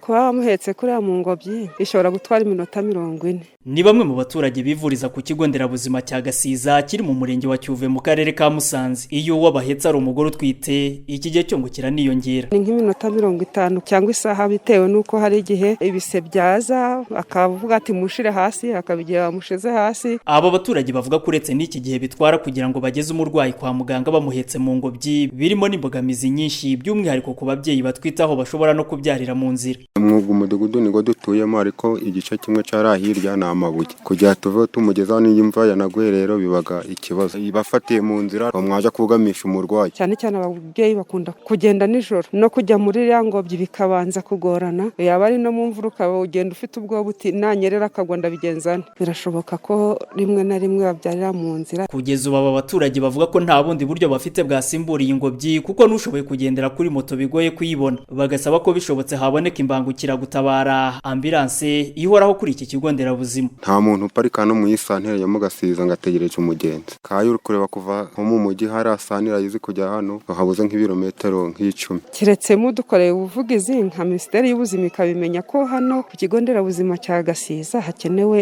kuba bamuhetse kuriya mu ngobyi bishobora gutwara iminota 40. Ni bamwe mu baturage bivuriza ku kigo nderabuzima cya Gasiza kiri mu murenge wa Cyuve mu karere ka Musanze. Iyo wabahetse ari umugore utwite, iki gihe cyo ngo kiraniyongera. Ni nk'iminota 50 cyangwa isaha bitewe nuko hari igihe ibise byaza akavuga ati mushire hasi, akabigira bamushize hasi. Abo baturage bavuga ko uretse n'iki gihe bitwara kugira ngo bageze umurwayi kwa muganga bamuhetse mu ngobyi, birimo n'imbogamizi nyinshi by'umwihariko ku babyeyi batwitaho bashobora no kubyarira mu nzira. Mwuga umudugudu nigo dutuyemo, ariko igice kimwe cyarahirya na amabuye kugira tuve tumugezaho n'imva yanaguye, rero bibaga ikibazo. Bafatiye mu nzira bamwaje kugamisha umurwayi. Cyane cyane ababyeyi bakunda kugenda nijoro no kujya muri ya ngobyi bikabanza kugorana. Yaba ari no mu mvura ukaba ugenda ufite ubwoba uti nanyerera akagwanda bigenzana. Birashoboka ko rimwe na rimwe babyarira mu nzira. Kugeza ubu aba baturage bavuga ko nta bundi buryo bafite bwasimburiye ingobyi kuko n'ushoboye kugendera kuri moto bigoye kuyibona. Bagasaba ko bishobotse haboneka imbangukiragutabara ambulance ihoraho kuri iki kigo nderabuzima. Nta muntu uparika no mu isantere ya Mugasiza ngo ategereje umugenzi. Kayo uri kureba kuva nko mu mujyi hari asanira yizi kujya hano habuze nk'ibirometero nk'icumi. Kiretse mu dukoreye ubuvugizi nka Minisiteri y'Ubuzima ikabimenya ko hano ku kigo nderabuzima cya Gasiza hakenewe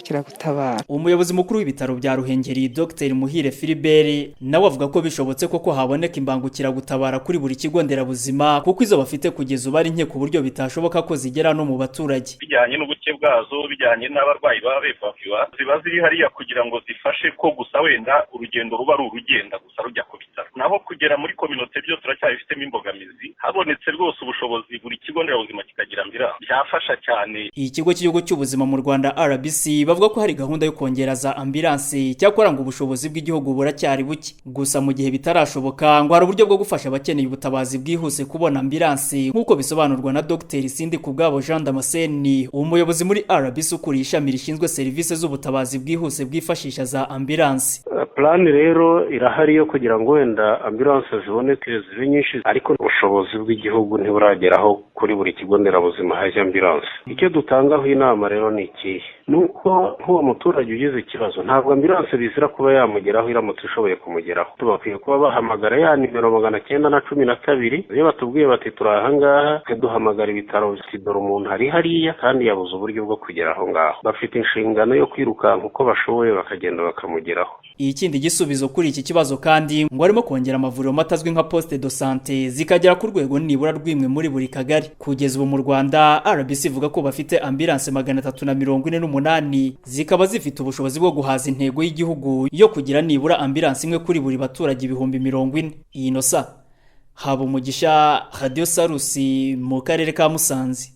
imbangukiragutabara. Umuyobozi mukuru w'ibitaro bya Ruhengeri Dr Muhire Philibert nawe avuga ko bishobotse koko haboneka imbangukiragutabara kuri buri kigo nderabuzima kuko izo bafite kugeza ubu ari nke ku buryo bitashoboka ko zigera no mu baturage. Bijyanye n'ubuke bwazo, bijyanye n'abarwayi baba bevakiwa, ziba ziri hariya kugira ngo zifashe ko gusa wenda urugendo ruba ari urugenda gusa rujya ku bitaro. Naho kugera muri kominote byo turacyabifitemo imbogamizi. Habonetse rwose ubushobozi buri kigo nderabuzima kikagira ambulance byafasha cyane. Ikigo cy'igihugu cy'ubuzima mu Rwanda RBC bavuga ko hari gahunda yo kongera za ambulance cyakora ngo ubushobozi bw'igihugu buracyari buke. Gusa mu gihe bitarashoboka ngo hari uburyo bwo gufasha abakeneye ubutabazi bwihuse kubona ambulance nk'uko bisobanurwa na Dr Sindi Kubwabo Jean Damascene, umuyobozi muri RBC ukuriye ishami rishinzwe serivisi z'ubutabazi bwihuse bwifashisha za ambulance. Plan rero irahari yo kugira ngo wenda ambulance ziboneke zibe nyinshi, ariko ubushobozi bw'igihugu ntiburageraho kuri buri kigo nderabuzima haje ambulance. Icyo dutangaho inama rero ni iki, nuko nk'uwo muturage ugize ikibazo ntabwo ambulance bizira kuba yamugeraho iramutse ishoboye kumugeraho. Tubakwiye kuba bahamagara ya nimero 912 iyo batubwiye bati turahangaha duhamagara ibitaro dore umuntu hari hariya kandi yabuze uburyo bwo kugera aho ngaho. Bafite inshingano yo kwirukanka uko bashoboye bakagenda bakamugeraho. Ikindi gisubizo kuri iki kibazo kandi ngo arimo kongera amavuriro matazwi nka poste de santé zikagera ku rwego nibura rw'imwe muri buri kagari. Kugeza ubu mu Rwanda RBC ivuga ko bafite ambulance 348 zikaba zifite ubushobozi bwo guhaza intego y'igihugu yo kugira nibura ambulance imwe kuri buri baturage 40,000. Inosa Habumugisha, Radio Salusi mu karere ka Musanze.